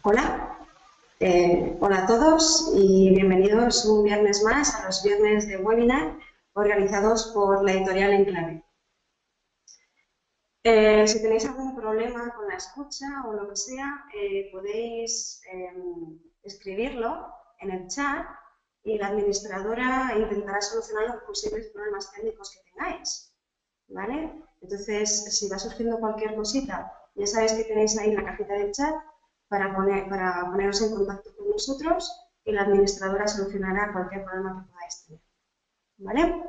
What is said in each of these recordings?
Hola, hola a todos y bienvenidos un viernes más a los viernes de webinar organizados por la editorial Enclave. Si tenéis algún problema con la escucha o lo que sea, podéis escribirlo en el chat y la administradora intentará solucionar los posibles problemas técnicos que tengáis, ¿vale? Entonces, si va surgiendo cualquier cosita, ya sabéis que tenéis ahí la cajita del chat para poneros en contacto con nosotros y la administradora solucionará cualquier problema que podáis tener, ¿vale?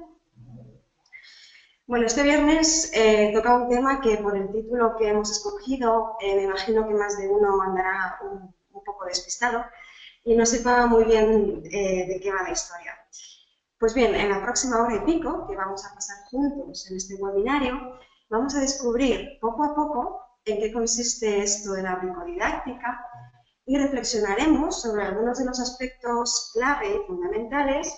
Bueno, este viernes toca un tema que por el título que hemos escogido me imagino que más de uno andará un poco despistado y no sepa muy bien de qué va la historia. Pues bien, en la próxima hora y pico que vamos a pasar juntos en este webinario, vamos a descubrir poco a poco en qué consiste esto de la bricodidáctica y reflexionaremos sobre algunos de los aspectos clave y fundamentales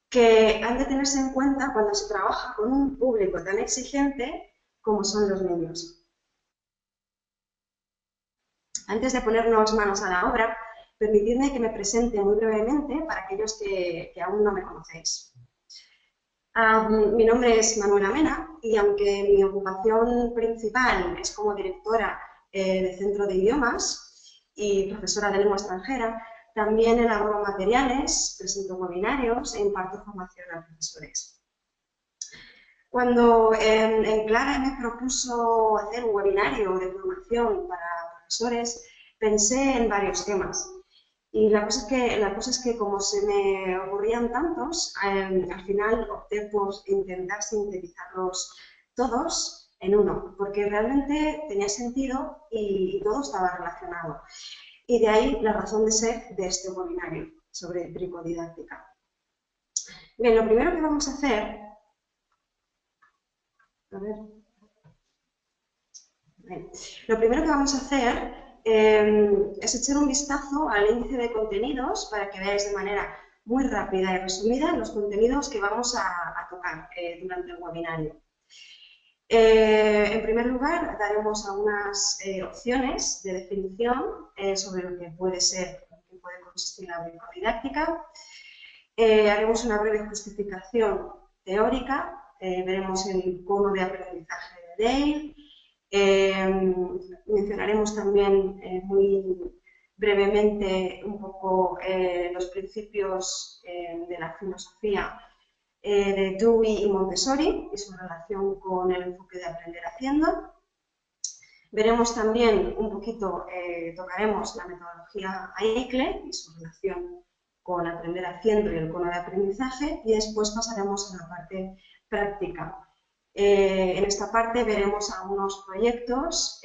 que han de tenerse en cuenta cuando se trabaja con un público tan exigente como son los niños. Antes de ponernos manos a la obra, permitidme que me presente muy brevemente para aquellos que aún no me conocéis. Mi nombre es Manuela Mena y aunque mi ocupación principal es como directora de Centro de Idiomas y profesora de lengua extranjera, también elaboro materiales, presento webinarios e imparto formación a profesores. Cuando Enclave me propuso hacer un webinario de formación para profesores, pensé en varios temas. Y la cosa es que como se me ocurrían tantos, al final opté por intentar sintetizarlos todos en uno, porque realmente tenía sentido y todo estaba relacionado. Y de ahí la razón de ser de este webinario sobre bricodidáctica. Bien, lo primero que vamos a hacer... Lo primero que vamos a hacer es echar un vistazo al índice de contenidos para que veáis de manera muy rápida y resumida los contenidos que vamos a tocar durante el webinario. En primer lugar, daremos algunas opciones de definición sobre lo que puede ser, lo que puede consistir la bricodidáctica. Haremos una breve justificación teórica, veremos el cono de aprendizaje de Dale. Mencionaremos también muy brevemente un poco los principios de la filosofía de Dewey y Montessori y su relación con el enfoque de aprender haciendo. Veremos también un poquito, tocaremos la metodología AICLE y su relación con aprender haciendo y el cono de aprendizaje y después pasaremos a la parte práctica. En esta parte veremos algunos proyectos,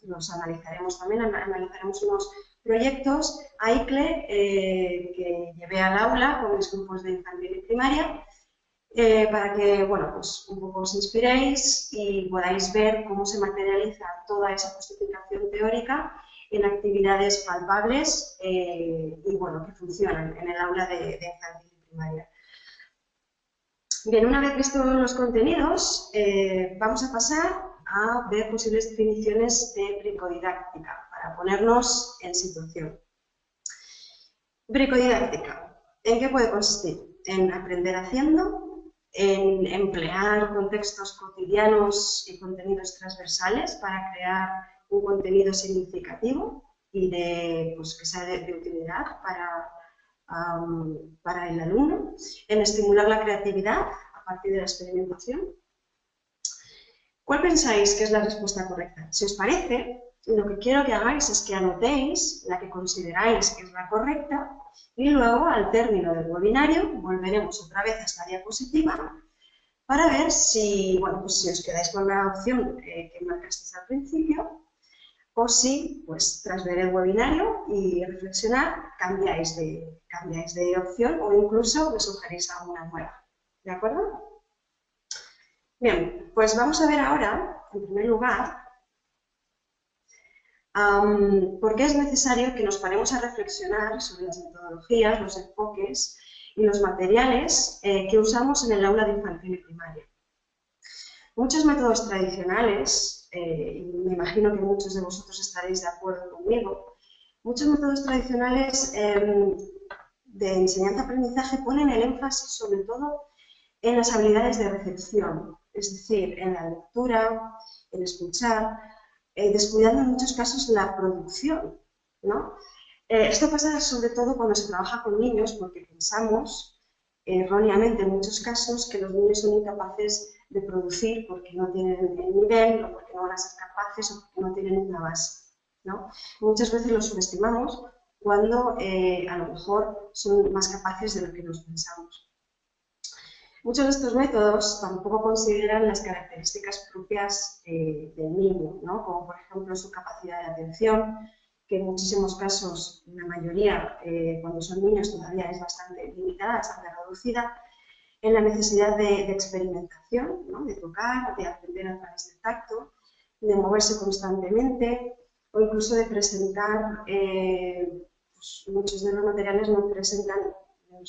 los analizaremos también, analizaremos unos proyectos AICLE que llevé al aula con mis grupos de infantil y primaria para que, bueno, pues un poco os inspiréis y podáis ver cómo se materializa toda esa justificación teórica en actividades palpables y, bueno, que funcionan en el aula de infantil y primaria. Bien, una vez vistos los contenidos, vamos a pasar a ver posibles definiciones de bricodidáctica para ponernos en situación. Bricodidáctica, ¿en qué puede consistir? En aprender haciendo, en emplear contextos cotidianos y contenidos transversales para crear un contenido significativo y pues, que sea de utilidad para el alumno, en estimular la creatividad a partir de la experimentación. ¿Cuál pensáis que es la respuesta correcta? Si os parece, lo que quiero que hagáis es que anotéis la que consideráis que es la correcta y luego, al término del webinario, volveremos otra vez a esta diapositiva para ver si, bueno, pues si os quedáis con la opción que marcasteis al principio o si, pues, tras ver el webinario y reflexionar, cambiáis de opción o incluso me sugerís alguna nueva. ¿De acuerdo? Bien, pues vamos a ver ahora, en primer lugar, por qué es necesario que nos paremos a reflexionar sobre las metodologías, los enfoques y los materiales que usamos en el aula de infantil y primaria. Muchos métodos tradicionales y me imagino que muchos de vosotros estaréis de acuerdo conmigo, muchos métodos tradicionales de enseñanza-aprendizaje ponen el énfasis sobre todo en las habilidades de recepción, es decir, en la lectura, en escuchar, descuidando en muchos casos la producción, ¿no? Esto pasa sobre todo cuando se trabaja con niños porque pensamos erróneamente en muchos casos que los niños son incapaces de producir porque no tienen el nivel o porque no van a ser capaces o porque no tienen una base, ¿no? Muchas veces los subestimamos cuando a lo mejor son más capaces de lo que nos pensamos. Muchos de estos métodos tampoco consideran las características propias del niño, ¿no? Como por ejemplo su capacidad de atención, que en muchísimos casos, la mayoría, cuando son niños todavía es bastante limitada, bastante reducida, en la necesidad de experimentación, ¿no? De tocar, de aprender a través del tacto, de moverse constantemente o incluso de presentar, pues muchos de los materiales no presentan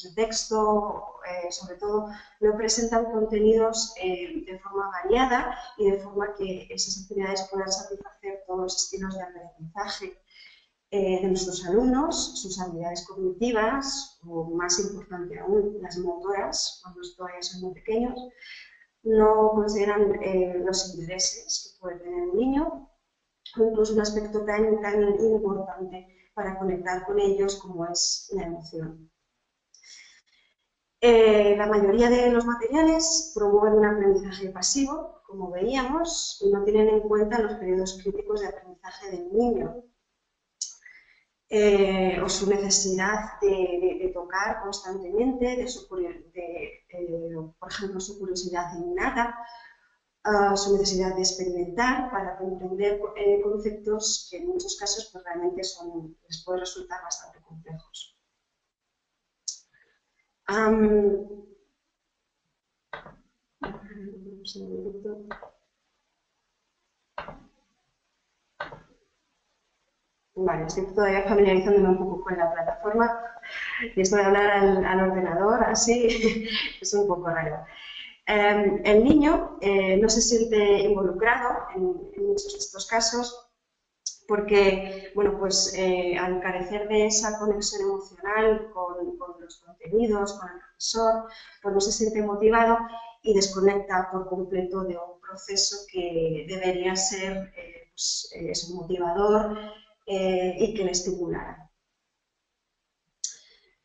de texto, sobre todo, no presentan contenidos de forma variada y de forma que esas actividades puedan satisfacer todos los estilos de aprendizaje de nuestros alumnos, sus habilidades cognitivas, o más importante aún, las motoras, cuando todavía son muy pequeños, no consideran los intereses que puede tener un niño, o incluso un aspecto tan importante para conectar con ellos como es la emoción. La mayoría de los materiales promueven un aprendizaje pasivo, como veíamos, y no tienen en cuenta los periodos críticos de aprendizaje del niño, o su necesidad de tocar constantemente, por ejemplo, su curiosidad innata, su necesidad de experimentar para comprender conceptos que en muchos casos pues, realmente les puede resultar bastante complejos. Vale, estoy todavía familiarizándome un poco con la plataforma y esto de hablar al ordenador así es un poco raro. El niño no se siente involucrado en muchos de estos casos porque, bueno, pues al carecer de esa conexión emocional con los contenidos, con el profesor, pues no se siente motivado y desconecta por completo de un proceso que debería ser pues, un motivador y que le estimulara.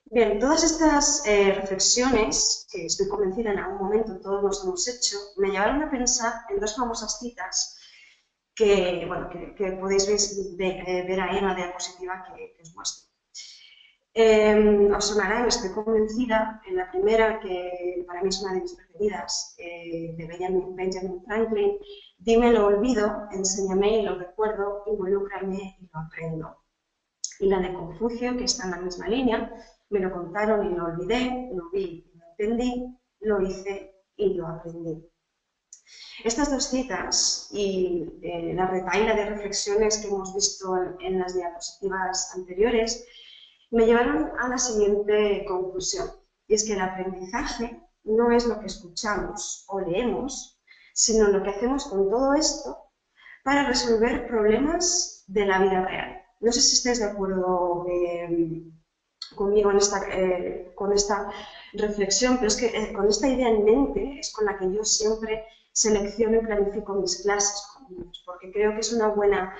Bien, todas estas reflexiones, que estoy convencida en algún momento todos nos hemos hecho, me llevaron a pensar en dos famosas citas que, bueno, que podéis ver ahí en la diapositiva que os muestro. Os sonará, estoy convencida, en la primera, que para mí es una de mis preferidas, de Benjamin Franklin, dime lo olvido, enséñame y lo recuerdo, involúcrame y lo aprendo. Y la de Confucio, que está en la misma línea, me lo contaron y lo olvidé, lo vi y lo entendí, lo hice y lo aprendí. Estas dos citas y la retahíla de reflexiones que hemos visto en las diapositivas anteriores me llevaron a la siguiente conclusión, y es que el aprendizaje no es lo que escuchamos o leemos, sino lo que hacemos con todo esto para resolver problemas de la vida real. No sé si estáis de acuerdo conmigo con esta reflexión, pero es que con esta idea en mente es con la que yo siempre selecciono y planifico mis clases con niños, porque creo que es una buena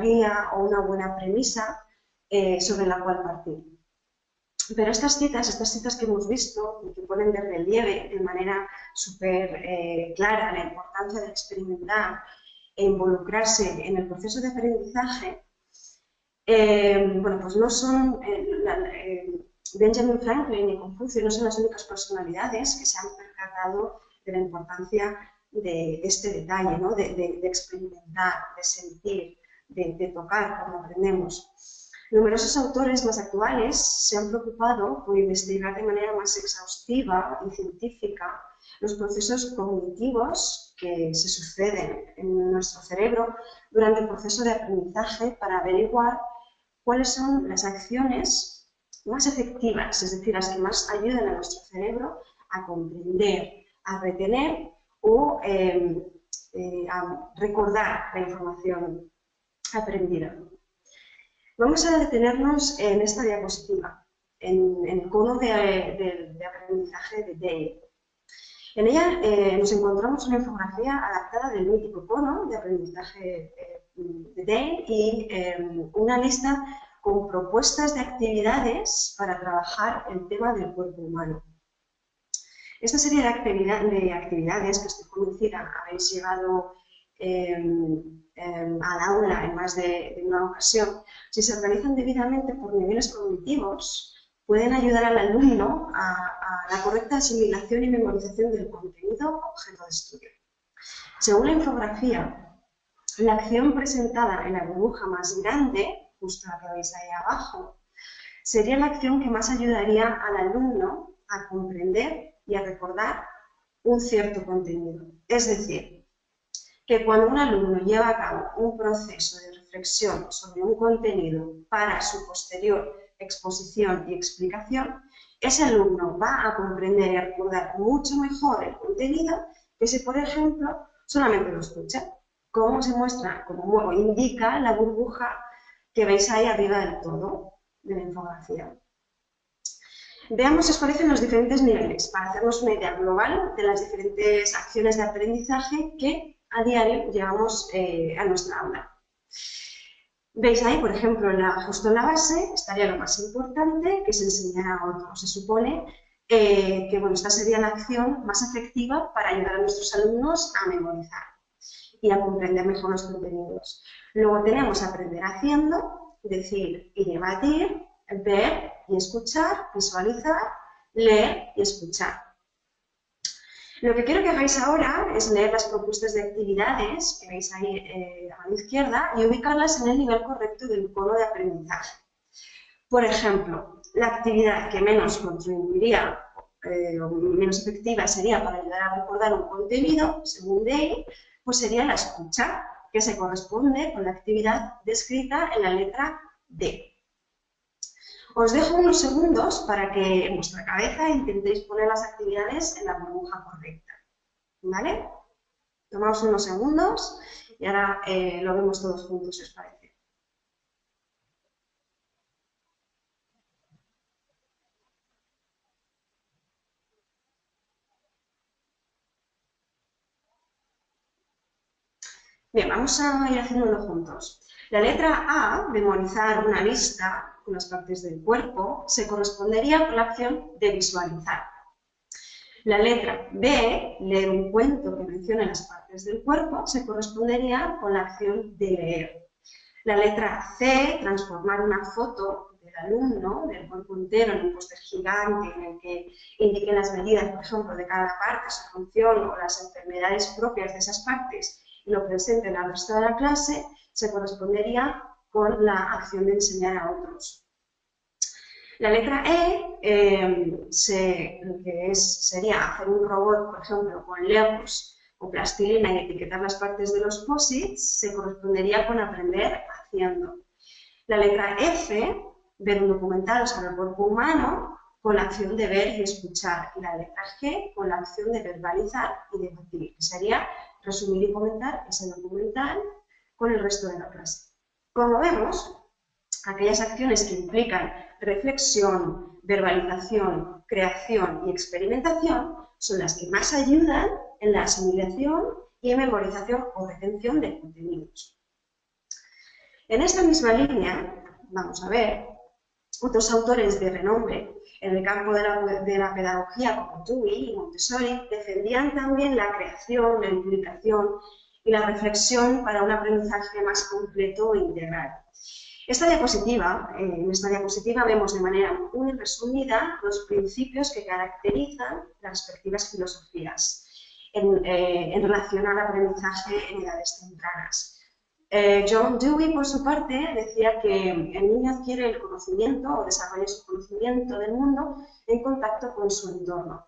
guía o una buena premisa sobre la cual partir. Pero estas citas que hemos visto y que ponen de relieve de manera súper clara la importancia de experimentar e involucrarse en el proceso de aprendizaje, bueno, pues no son Benjamin Franklin y Confucio no son las únicas personalidades que se han percatado de la importancia de este detalle, ¿no? de experimentar, de sentir, de tocar cuando aprendemos. Numerosos autores más actuales se han preocupado por investigar de manera más exhaustiva y científica los procesos cognitivos que se suceden en nuestro cerebro durante el proceso de aprendizaje para averiguar cuáles son las acciones más efectivas, es decir, las que más ayudan a nuestro cerebro a comprender, a retener o a recordar la información aprendida. Vamos a detenernos en esta diapositiva, en el cono de aprendizaje de Dale. En ella nos encontramos una infografía adaptada del mítico cono de aprendizaje de Dale y una lista con propuestas de actividades para trabajar el tema del cuerpo humano. Esta serie de actividades que estoy convencida habéis llevado al aula en más de una ocasión, si se organizan debidamente por niveles cognitivos, pueden ayudar al alumno a la correcta asimilación y memorización del contenido objeto de estudio. Según la infografía, la acción presentada en la burbuja más grande, justo la que veis ahí abajo, sería la acción que más ayudaría al alumno a comprender y a recordar un cierto contenido. Es decir, que cuando un alumno lleva a cabo un proceso de reflexión sobre un contenido para su posterior exposición y explicación, ese alumno va a comprender y a recordar mucho mejor el contenido que si, por ejemplo, solamente lo escucha, como se muestra, como indica la burbuja que veis ahí arriba del todo de la infografía. Veamos si os parecen los diferentes niveles, para hacernos una idea global de las diferentes acciones de aprendizaje que a diario llevamos a nuestra aula. Veis ahí, por ejemplo, justo en la base estaría lo más importante, que es enseñar a otros. Se supone que bueno, esta sería la acción más efectiva para ayudar a nuestros alumnos a memorizar y a comprender mejor los contenidos. Luego tenemos aprender haciendo, decir y debatir, ver y escuchar, visualizar, leer y escuchar. Lo que quiero que hagáis ahora es leer las propuestas de actividades que veis ahí a la mano izquierda y ubicarlas en el nivel correcto del cono de aprendizaje. Por ejemplo, la actividad que menos contribuiría o menos efectiva sería para ayudar a recordar un contenido, según Dale, pues sería la escucha, que se corresponde con la actividad descrita en la letra D. Os dejo unos segundos para que en vuestra cabeza intentéis poner las actividades en la burbuja correcta, ¿vale? Tomamos unos segundos y ahora lo vemos todos juntos, si os parece. Bien, vamos a ir haciéndolo juntos. La letra A, memorizar una lista con las partes del cuerpo, se correspondería con la acción de visualizar. La letra B, leer un cuento que mencione las partes del cuerpo, se correspondería con la acción de leer. La letra C, transformar una foto del alumno, del cuerpo entero, en un póster gigante en el que indiquen las medidas, por ejemplo, de cada parte, su función o las enfermedades propias de esas partes y lo presenten al resto de la clase, se correspondería con la acción de enseñar a otros. La letra E, lo que sería hacer un robot, por ejemplo, con Legos o plastilina y etiquetar las partes de los posits, se correspondería con aprender haciendo. La letra F, ver un documental sobre el cuerpo humano, con la acción de ver y escuchar. Y la letra G, con la acción de verbalizar y debatir, que sería resumir y comentar ese documental con el resto de la clase. Como vemos, aquellas acciones que implican reflexión, verbalización, creación y experimentación son las que más ayudan en la asimilación y memorización o retención de contenidos. En esta misma línea, vamos a ver, otros autores de renombre en el campo de la pedagogía como Dewey y Montessori defendían también la creación, la implicación y la reflexión para un aprendizaje más completo e integral. En esta diapositiva vemos de manera muy resumida los principios que caracterizan las respectivas filosofías en relación al aprendizaje en edades tempranas. John Dewey, por su parte, decía que el niño adquiere el conocimiento o desarrolla su conocimiento del mundo en contacto con su entorno.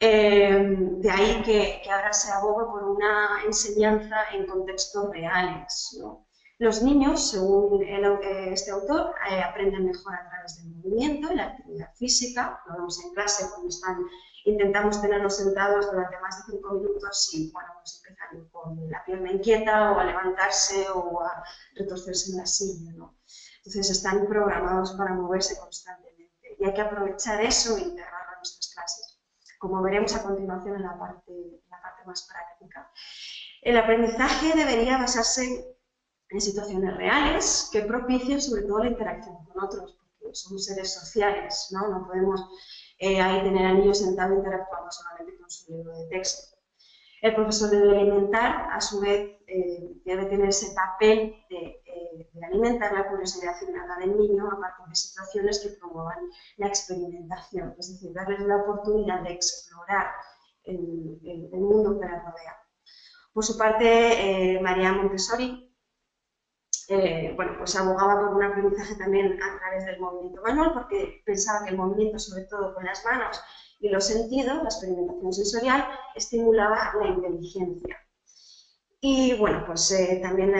De ahí que ahora se aboga por una enseñanza en contextos reales, ¿no? Los niños, según este autor, aprenden mejor a través del movimiento y la actividad física. Lo vemos en clase cuando intentamos tenerlos sentados durante más de 5 minutos y bueno, pues empiezan con la pierna inquieta o a levantarse o a retorcerse en la silla, ¿no? Entonces están programados para moverse constantemente y hay que aprovechar eso e integrarlo en nuestras clases, como veremos a continuación en la parte más práctica. El aprendizaje debería basarse en situaciones reales que propicien sobre todo la interacción con otros, porque somos seres sociales, ¿no? No podemos ahí tener al niño sentado interactuando solamente con su libro de texto. El profesor debe alimentar, a su vez, debe tener ese papel de alimentar la curiosidad innata del niño a partir de situaciones que promuevan la experimentación, es decir, darles la oportunidad de explorar el mundo que les rodea. Por su parte, María Montessori bueno, pues abogaba por un aprendizaje también a través del movimiento manual, porque pensaba que el movimiento, sobre todo con las manos y los sentidos, la experimentación sensorial, estimulaba la inteligencia. Y bueno, pues también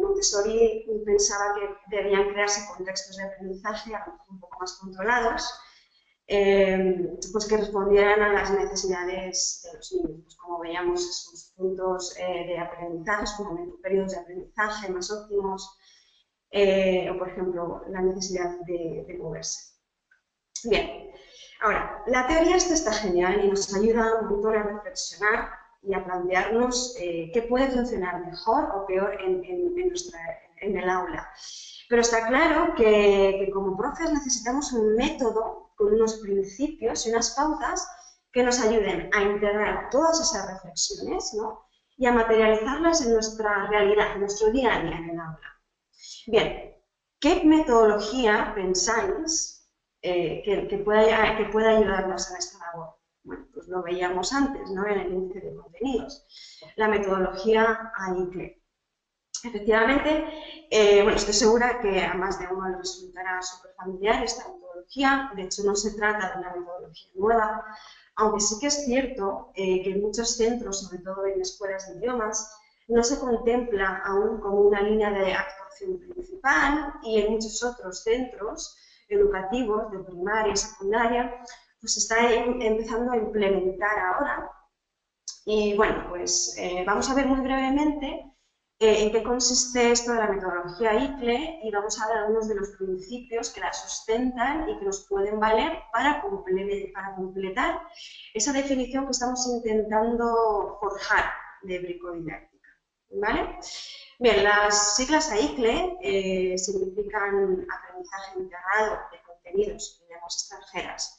Montessori pensaba que debían crearse contextos de aprendizaje un poco más controlados, pues que respondieran a las necesidades de los niños, pues como veíamos sus puntos de aprendizaje, sus periodos de aprendizaje más óptimos, o por ejemplo la necesidad de moverse. Bien, ahora, la teoría está genial y nos ayuda un montón a reflexionar y a plantearnos qué puede funcionar mejor o peor en el aula. Pero está claro que como profes necesitamos un método con unos principios y unas pautas que nos ayuden a integrar todas esas reflexiones, ¿no? Y a materializarlas en nuestra realidad, en nuestro día a día en el aula. Bien, ¿qué metodología pensáis que pueda ayudarnos en esta labor? Bueno, pues lo veíamos antes, ¿no? En el índice de contenidos. La metodología AICLE. Efectivamente, bueno, estoy segura que a más de uno le resultará súper familiar esta metodología. De hecho, no se trata de una metodología nueva, aunque sí que es cierto que en muchos centros, sobre todo en escuelas de idiomas, no se contempla aún como una línea de actuación principal, y en muchos otros centros educativos de primaria y secundaria pues se está empezando a implementar ahora. Y bueno, pues vamos a ver muy brevemente en qué consiste esto de la metodología ICLE y vamos a ver algunos de los principios que la sustentan y que nos pueden valer para completar esa definición que estamos intentando forjar de bricodidáctica, ¿vale? Bien, las siglas AICLE significan aprendizaje integrado de contenidos en lenguas extranjeras.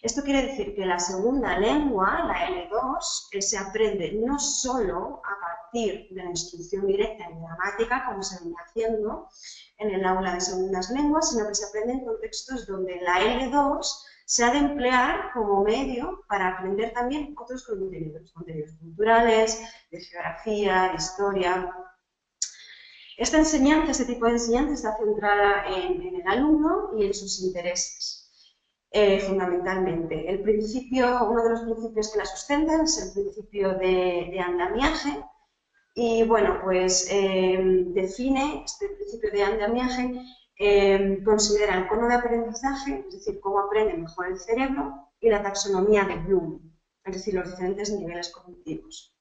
Esto quiere decir que la segunda lengua, la L2, se aprende no solo a partir de la instrucción directa en gramática, como se viene haciendo en el aula de segundas lenguas, sino que se aprende en contextos donde la L2 se ha de emplear como medio para aprender también otros contenidos culturales, de geografía, de historia. Esta enseñanza, este tipo de enseñanza está centrada en el alumno y en sus intereses. Fundamentalmente. Uno de los principios que la sustentan es el principio de andamiaje y, bueno, pues define este principio de andamiaje, considera el cono de aprendizaje, es decir, cómo aprende mejor el cerebro, y la taxonomía de Bloom, es decir, los diferentes niveles cognitivos.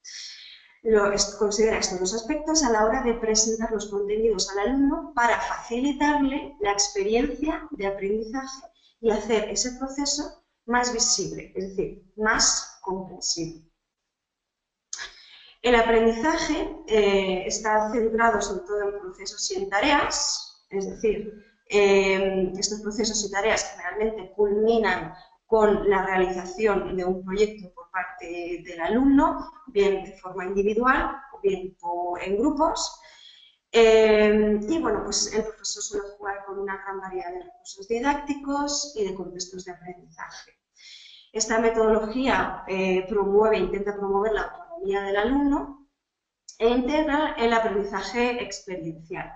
Considera estos dos aspectos a la hora de presentar los contenidos al alumno para facilitarle la experiencia de aprendizaje y hacer ese proceso más visible, es decir, más comprensible. El aprendizaje está centrado sobre todo en procesos y en tareas, es decir, estos procesos y tareas generalmente culminan con la realización de un proyecto por parte del alumno, bien de forma individual o bien en grupos. Y bueno, pues el profesor suele jugar con una gran variedad de recursos didácticos y de contextos de aprendizaje. Esta metodología intenta promover la autonomía del alumno e integra el aprendizaje experiencial.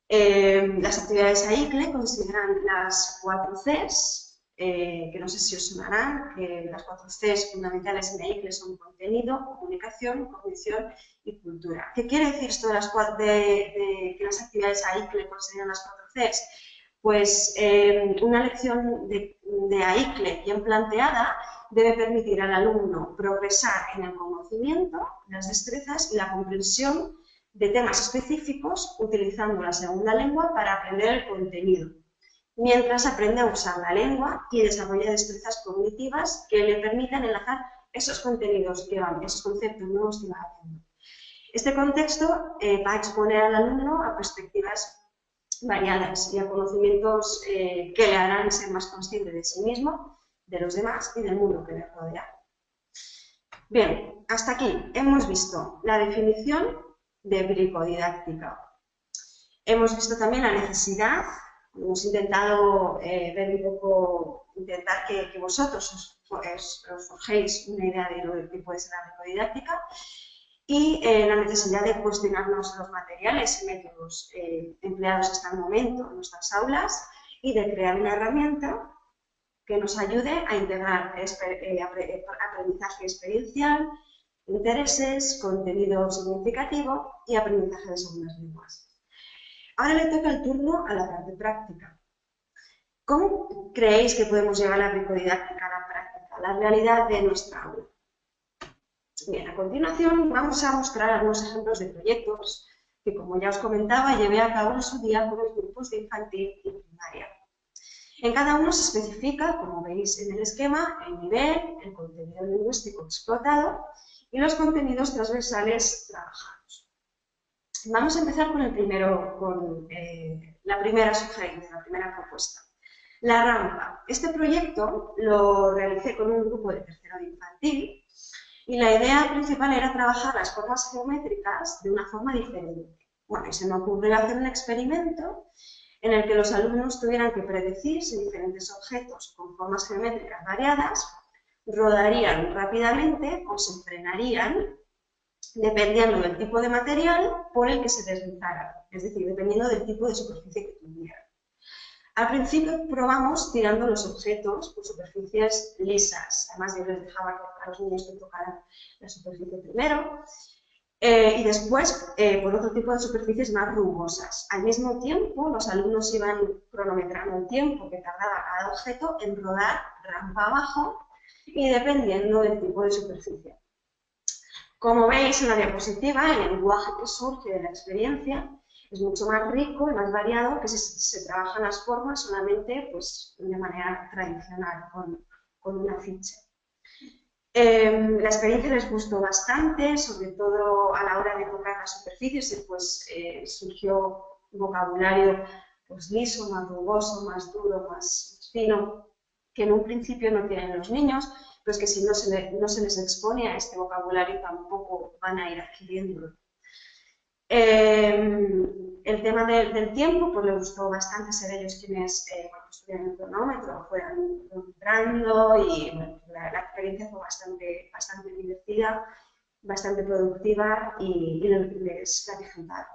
Las actividades AICLE consideran las 4 Cs, que no sé si os sonarán, que las 4 Cs fundamentales en EICLE son contenido, comunicación, cognición y cultura. ¿Qué quiere decir esto de que las actividades AICLE serían las 4 Cs? Pues una lección de AICLE bien planteada debe permitir al alumno progresar en el conocimiento, las destrezas y la comprensión de temas específicos utilizando la segunda lengua para aprender el contenido, mientras aprende a usar la lengua y desarrolla destrezas cognitivas que le permitan enlazar esos contenidos esos conceptos nuevos que va haciendo. Este contexto va a exponer al alumno a perspectivas variadas y a conocimientos que le harán ser más consciente de sí mismo, de los demás y del mundo que le rodea. Bien, hasta aquí hemos visto la definición de bricodidáctica. Hemos visto también la necesidad, hemos intentado ver un poco, intentar que vosotros os forjéis una idea de lo que puede ser la bricodidáctica, y la necesidad de cuestionarnos los materiales y métodos empleados hasta el momento en nuestras aulas y de crear una herramienta que nos ayude a integrar aprendizaje experiencial, intereses, contenido significativo y aprendizaje de segundas lenguas. Ahora le toca el turno a la parte práctica. ¿Cómo creéis que podemos llevar la bricodidáctica a la práctica, a la realidad de nuestra aula? Bien, a continuación vamos a mostrar algunos ejemplos de proyectos que, como ya os comentaba, llevé a cabo en su día con los grupos de infantil y primaria. En cada uno se especifica, como veis en el esquema, el nivel, el contenido lingüístico explotado y los contenidos transversales trabajados. Vamos a empezar con la primera sugerencia, la primera propuesta. La rampa. Este proyecto lo realicé con un grupo de tercero de infantil y la idea principal era trabajar las formas geométricas de una forma diferente. Bueno, y se me ocurrió hacer un experimento en el que los alumnos tuvieran que predecir si diferentes objetos con formas geométricas variadas rodarían rápidamente o se frenarían dependiendo del tipo de material por el que se deslizaran, es decir, dependiendo del tipo de superficie que tuvieran. Al principio probamos tirando los objetos por superficies lisas, además yo les dejaba a los niños que tocaran la superficie primero, y después por otro tipo de superficies más rugosas. Al mismo tiempo, los alumnos iban cronometrando el tiempo que tardaba cada objeto en rodar rampa abajo y dependiendo del tipo de superficie. Como veis en la diapositiva, el lenguaje que surge de la experiencia es mucho más rico y más variado que si se trabajan las formas solamente pues, de manera tradicional, con una ficha. La experiencia les gustó bastante, sobre todo a la hora de tocar las superficies, pues surgió vocabulario pues, liso, más rugoso, más duro, más fino, que en un principio no tienen los niños, pero es que si no se les expone a este vocabulario tampoco van a ir adquiriéndolo. El tema del tiempo, pues le gustó bastante ser ellos quienes estuvieran en el cronómetro, fueran entrando y bueno, la experiencia fue bastante divertida, bastante productiva y les la disfrutaron.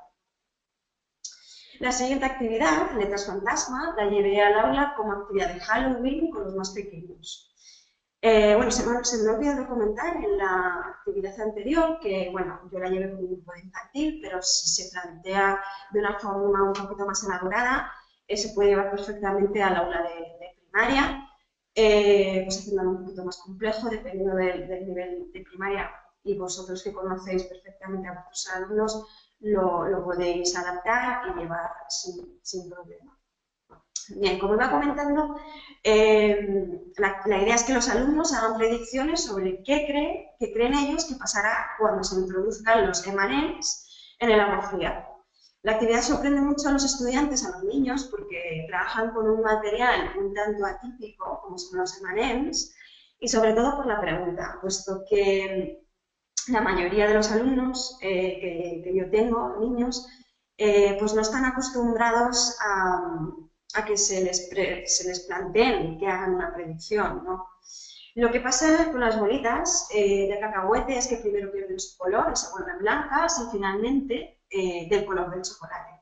La siguiente actividad, Letras Fantasma, la llevé al aula como actividad de Halloween con los más pequeños. Bueno, se me ha olvidado comentar en la actividad anterior que, bueno, yo la llevé con un grupo de infantil, pero si se plantea de una forma un poquito más elaborada, se puede llevar perfectamente al aula de primaria, pues haciéndolo un poquito más complejo, dependiendo del nivel de primaria, y vosotros que conocéis perfectamente a vuestros alumnos, lo podéis adaptar y llevar sin problema. Bien, como iba comentando, la idea es que los alumnos hagan predicciones sobre qué creen ellos que pasará cuando se introduzcan los M&M's en el agua fría. La actividad sorprende mucho a los estudiantes, a los niños, porque trabajan con un material un tanto atípico, como son los M&M's, y sobre todo por la pregunta, puesto que la mayoría de los alumnos que yo tengo, niños, pues no están acostumbrados a que se les planteen que hagan una predicción, ¿no? Lo que pasa con las bolitas de cacahuete es que primero pierden su color y se vuelven blancas y finalmente del color del chocolate.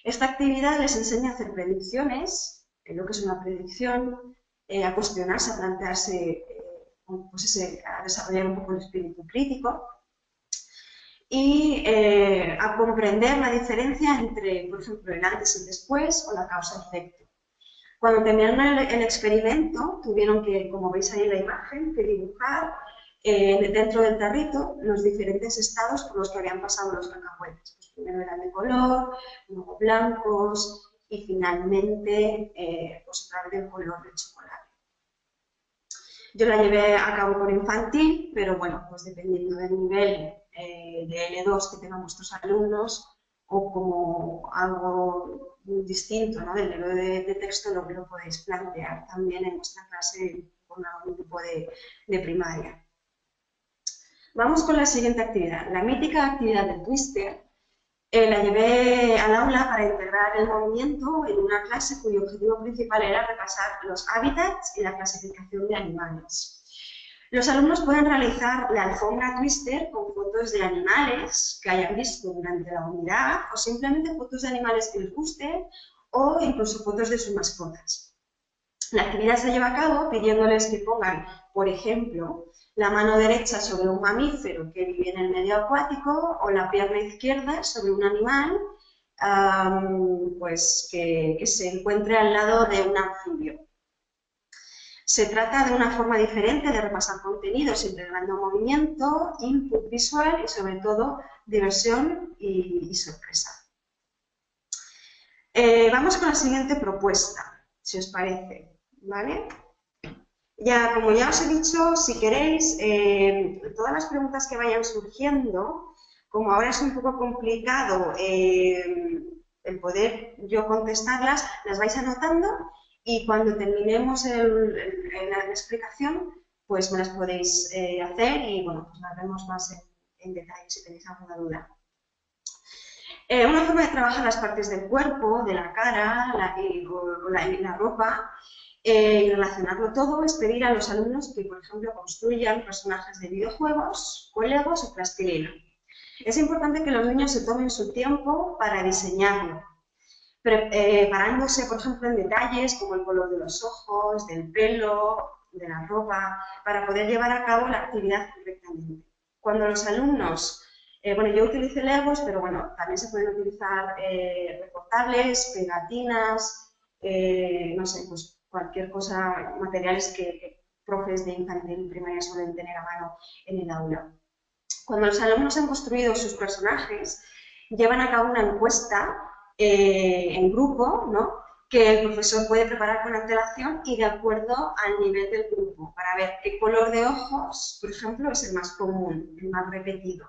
Esta actividad les enseña a hacer predicciones, lo que es una predicción, a cuestionarse, a plantearse, pues a desarrollar un poco el espíritu crítico y a comprender la diferencia entre, por ejemplo, el antes y el después o la causa-efecto. Cuando terminaron el experimento, tuvieron que, como veis ahí en la imagen, que dibujar dentro del tarrito los diferentes estados por los que habían pasado los cacahuetes. Pues primero eran de color, luego blancos y finalmente pues otra vez de color de chocolate. Yo la llevé a cabo por infantil, pero bueno, pues dependiendo del nivel de L2 que tengan vuestros alumnos o como algo distinto, ¿no?, del nivel de texto, lo podéis plantear también en vuestra clase con algún grupo de primaria. Vamos con la siguiente actividad, la mítica actividad del twister. La llevé al aula para integrar el movimiento en una clase cuyo objetivo principal era repasar los hábitats y la clasificación de animales. Los alumnos pueden realizar la alfombra twister con fotos de animales que hayan visto durante la unidad o simplemente fotos de animales que les gusten o incluso fotos de sus mascotas. La actividad se lleva a cabo pidiéndoles que pongan, por ejemplo, la mano derecha sobre un mamífero que vive en el medio acuático o la pierna izquierda sobre un animal pues que se encuentre al lado de un anfibio. Se trata de una forma diferente de repasar contenidos, integrando movimiento, input visual y sobre todo diversión y sorpresa. Vamos con la siguiente propuesta, si os parece, ¿vale? Como ya os he dicho, si queréis, todas las preguntas que vayan surgiendo, como ahora es un poco complicado el poder yo contestarlas, las vais anotando y cuando terminemos la explicación, pues me las podéis hacer y bueno, pues las vemos más en detalle si tenéis alguna duda. Una forma de trabajar las partes del cuerpo, de la cara, la ropa, y relacionarlo todo es pedir a los alumnos que, por ejemplo, construyan personajes de videojuegos, con legos o plastilina. Es importante que los niños se tomen su tiempo para diseñarlo, parándose, por ejemplo, en detalles como el color de los ojos, del pelo, de la ropa, para poder llevar a cabo la actividad correctamente. Cuando los alumnos, bueno, yo utilicé legos, pero bueno, también se pueden utilizar recortables, pegatinas, no sé, pues cualquier cosa, materiales que profes de infantil y primaria suelen tener a mano en el aula. Cuando los alumnos han construido sus personajes, llevan a cabo una encuesta en grupo, ¿no?, que el profesor puede preparar con antelación y de acuerdo al nivel del grupo, para ver qué color de ojos, por ejemplo, es el más común, el más repetido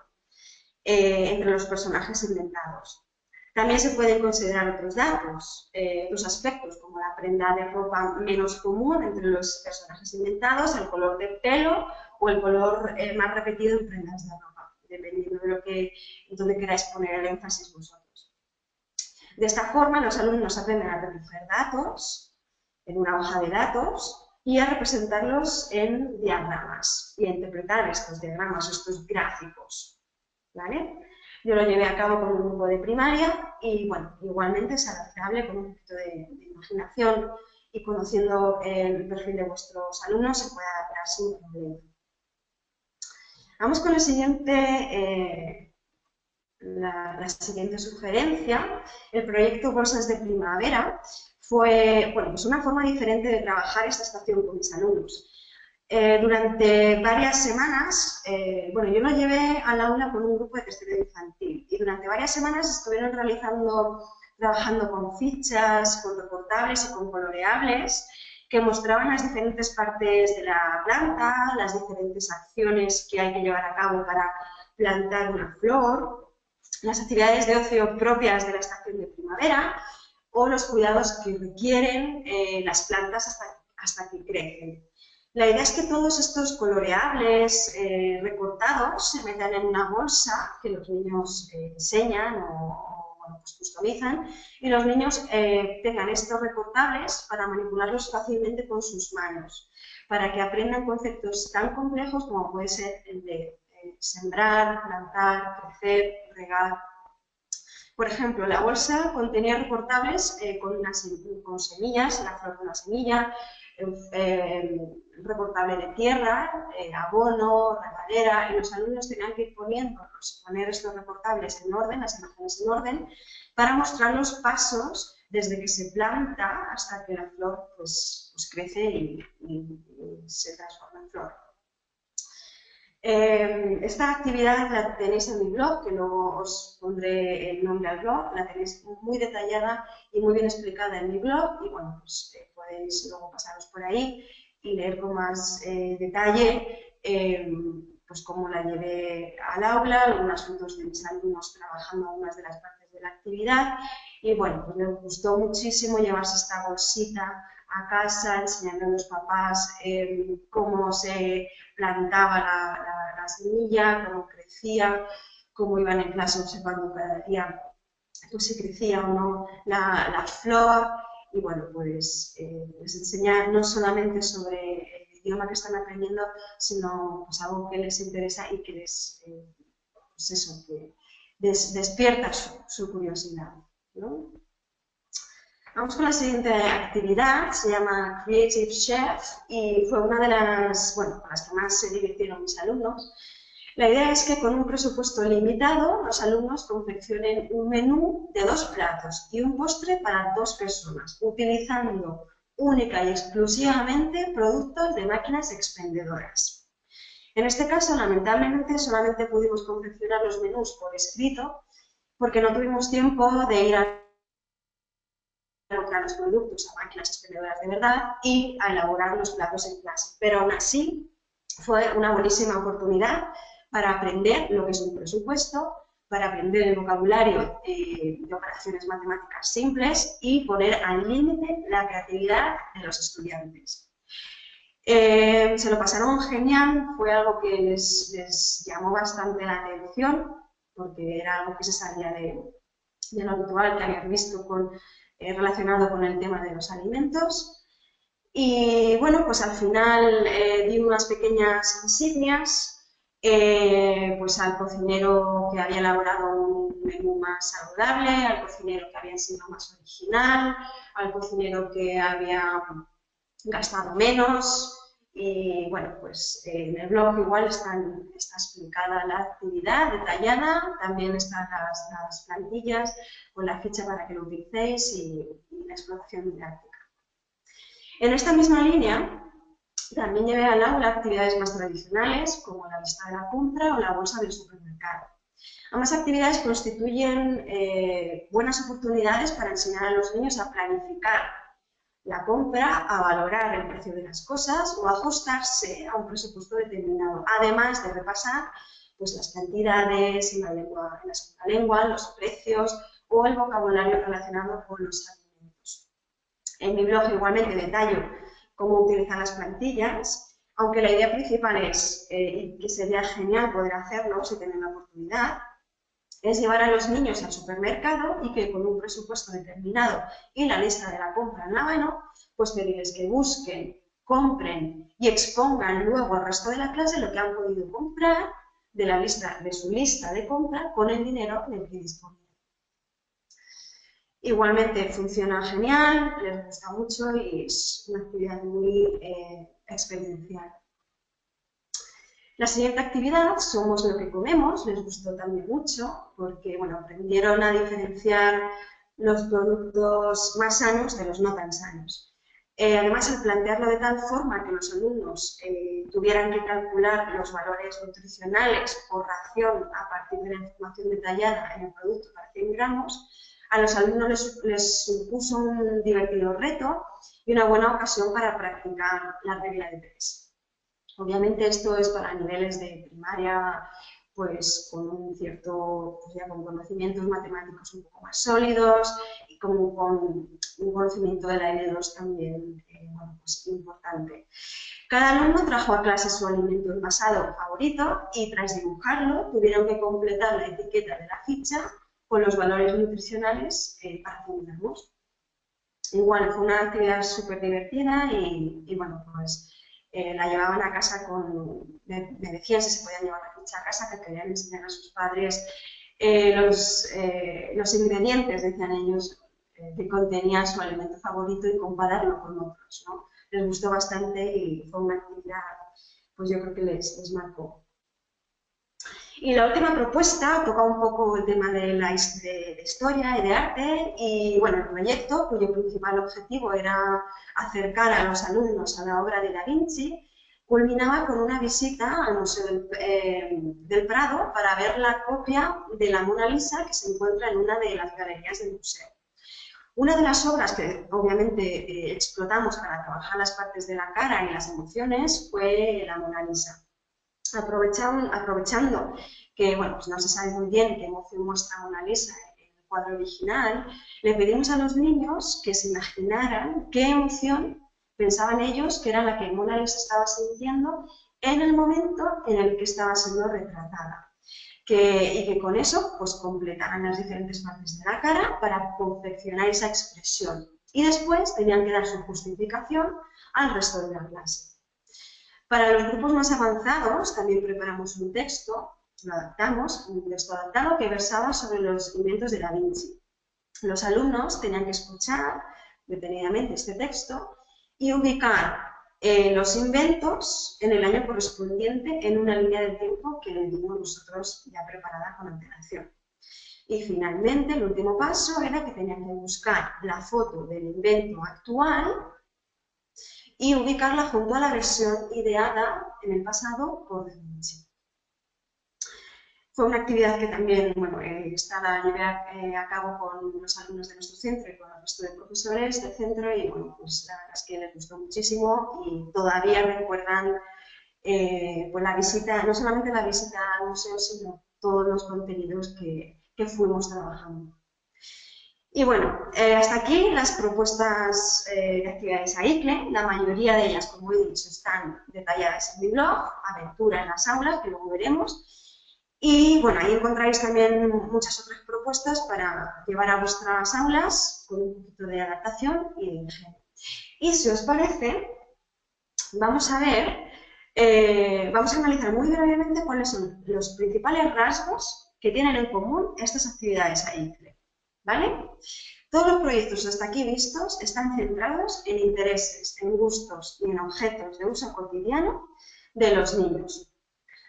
entre los personajes inventados. También se pueden considerar otros datos, otros aspectos, como la prenda de ropa menos común entre los personajes inventados, el color de pelo o el color más repetido en prendas de ropa, dependiendo de donde queráis poner el énfasis vosotros. De esta forma, los alumnos aprenden a recoger datos en una hoja de datos y a representarlos en diagramas y a interpretar estos diagramas, estos gráficos, ¿vale? Yo lo llevé a cabo con un grupo de primaria y, bueno, igualmente es adaptable con un poquito de imaginación y conociendo el perfil de vuestros alumnos se puede adaptar sin problema. Vamos con la siguiente sugerencia. El proyecto Bolsas de Primavera fue, bueno, pues una forma diferente de trabajar esta estación con mis alumnos. Durante varias semanas, bueno, yo lo llevé al aula con un grupo de tercero infantil y durante varias semanas estuvieron trabajando con fichas, con recortables y con coloreables que mostraban las diferentes partes de la planta, las diferentes acciones que hay que llevar a cabo para plantar una flor, las actividades de ocio propias de la estación de primavera o los cuidados que requieren las plantas hasta que crecen. La idea es que todos estos coloreables recortados se metan en una bolsa que los niños diseñan o bueno, pues customizan y los niños tengan estos recortables para manipularlos fácilmente con sus manos, para que aprendan conceptos tan complejos como puede ser el de sembrar, plantar, crecer, regar. Por ejemplo, la bolsa contenía recortables con semillas, la flor de una semilla, recortable de tierra, abono, regadera, y los alumnos tenían que ir poner estos recortables en orden, las imágenes en orden, para mostrar los pasos desde que se planta hasta que la flor pues crece y se transforma en flor. Esta actividad la tenéis en mi blog, que luego os pondré el nombre al blog, la tenéis muy detallada y muy bien explicada en mi blog, y bueno, pues podéis luego pasaros por ahí y leer con más detalle pues cómo la llevé al aula, algunas fotos de mis alumnos trabajando algunas de las partes de la actividad, y bueno, pues me gustó muchísimo llevarse esta bolsita a casa, enseñando a los papás cómo se plantaba la semilla, cómo crecía, cómo iban en clase observando cada día pues, si crecía o no la flor, y bueno, pues les enseñar no solamente sobre el idioma que están aprendiendo, sino pues, algo que les interesa y que les, pues eso, que despierta su curiosidad, ¿no? Vamos con la siguiente actividad, se llama Creative Chef y fue una de las, bueno, con las que más se divirtieron mis alumnos. La idea es que con un presupuesto limitado los alumnos confeccionen un menú de 2 platos y un postre para 2 personas, utilizando única y exclusivamente productos de máquinas expendedoras. En este caso, lamentablemente, solamente pudimos confeccionar los menús por escrito porque no tuvimos tiempo de ir a comprar los productos a máquinas expendedoras de verdad y a elaborar los platos en clase. Pero aún así fue una buenísima oportunidad para aprender lo que es un presupuesto, para aprender el vocabulario de operaciones matemáticas simples y poner al límite la creatividad de los estudiantes. Se lo pasaron genial, fue algo que les llamó bastante la atención, porque era algo que se salía de lo habitual que habían visto relacionado con el tema de los alimentos. Y bueno, pues al final di unas pequeñas insignias pues al cocinero que había elaborado un menú más saludable, al cocinero que había sido más original, al cocinero que había gastado menos. Y bueno, pues en el blog igual está explicada la actividad detallada, también están las plantillas con la ficha para que lo utilicéis y la explotación didáctica. En esta misma línea, también llevé al aula actividades más tradicionales, como la lista de la compra o la bolsa del supermercado. Ambas actividades constituyen buenas oportunidades para enseñar a los niños a planificar la compra, a valorar el precio de las cosas o a ajustarse a un presupuesto determinado, además de repasar pues, las cantidades en la segunda lengua, los precios o el vocabulario relacionado con los alimentos. En mi blog igualmente detallo cómo utilizar las plantillas, aunque la idea principal es, y que sería genial poder hacerlo si tienen la oportunidad, es llevar a los niños al supermercado y que con un presupuesto determinado y la lista de la compra en la mano, pues pedirles que busquen, compren y expongan luego al resto de la clase lo que han podido comprar de su lista de compra con el dinero del que disponen. Igualmente funciona genial, les gusta mucho y es una actividad muy experiencial. La siguiente actividad, Somos lo que comemos, les gustó también mucho porque bueno, aprendieron a diferenciar los productos más sanos de los no tan sanos. Además, al plantearlo de tal forma que los alumnos tuvieran que calcular los valores nutricionales por ración a partir de la información detallada en el producto para 100 gramos, a los alumnos les supuso un divertido reto y una buena ocasión para practicar la regla de 3. Obviamente esto es para niveles de primaria, pues con un cierto, pues ya con conocimientos matemáticos un poco más sólidos y como con un conocimiento de la N2 también bueno, pues importante. Cada alumno trajo a clase su alimento envasado favorito y tras dibujarlo tuvieron que completar la etiqueta de la ficha con los valores nutricionales para 100 gramos. Igual fue una actividad súper divertida y bueno, pues la llevaban a casa me decían si se podían llevar la ficha a casa, que querían enseñar a sus padres los ingredientes, decían ellos, que contenía su alimento favorito y compararlo con otros, ¿no? les gustó bastante y fue una actividad, pues yo creo que les marcó. Y la última propuesta toca un poco el tema de historia y de arte y, bueno, el proyecto, cuyo principal objetivo era acercar a los alumnos a la obra de Da Vinci, culminaba con una visita al Museo del Prado para ver la copia de la Mona Lisa que se encuentra en una de las galerías del museo. Una de las obras que obviamente explotamos para trabajar las partes de la cara y las emociones fue la Mona Lisa. Aprovechando que, bueno, pues no se sabe muy bien qué emoción muestra Mona Lisa en el cuadro original, le pedimos a los niños que se imaginaran qué emoción pensaban ellos que era la que Mona Lisa estaba sintiendo en el momento en el que estaba siendo retratada. Y que con eso pues completaran las diferentes partes de la cara para confeccionar esa expresión. Y después tenían que dar su justificación al resto de la clase. Para los grupos más avanzados también preparamos un texto, lo adaptamos, un texto adaptado que versaba sobre los inventos de Da Vinci. Los alumnos tenían que escuchar detenidamente este texto y ubicar los inventos en el año correspondiente en una línea de tiempo que le dimos nosotros ya preparada con antelación. Y finalmente, el último paso era que tenían que buscar la foto del invento actual y ubicarla junto a la versión ideada en el pasado por Da Vinci. Fue una actividad que también, bueno, la llevé a cabo con los alumnos de nuestro centro y con el resto de profesores del centro y, bueno, pues la verdad es que les gustó muchísimo y todavía recuerdan pues la visita, no solamente la visita al museo, sino todos los contenidos que fuimos trabajando. Y bueno, hasta aquí las propuestas de actividades a ICLE. La mayoría de ellas, como he dicho, están detalladas en mi blog, Aventura en las aulas, que luego veremos. Y bueno, ahí encontráis también muchas otras propuestas para llevar a vuestras aulas con un poquito de adaptación y de ingenio. Y si os parece, vamos a ver, vamos a analizar muy brevemente cuáles son los principales rasgos que tienen en común estas actividades a ICLE. ¿Vale? Todos los proyectos hasta aquí vistos están centrados en intereses, en gustos y en objetos de uso cotidiano de los niños.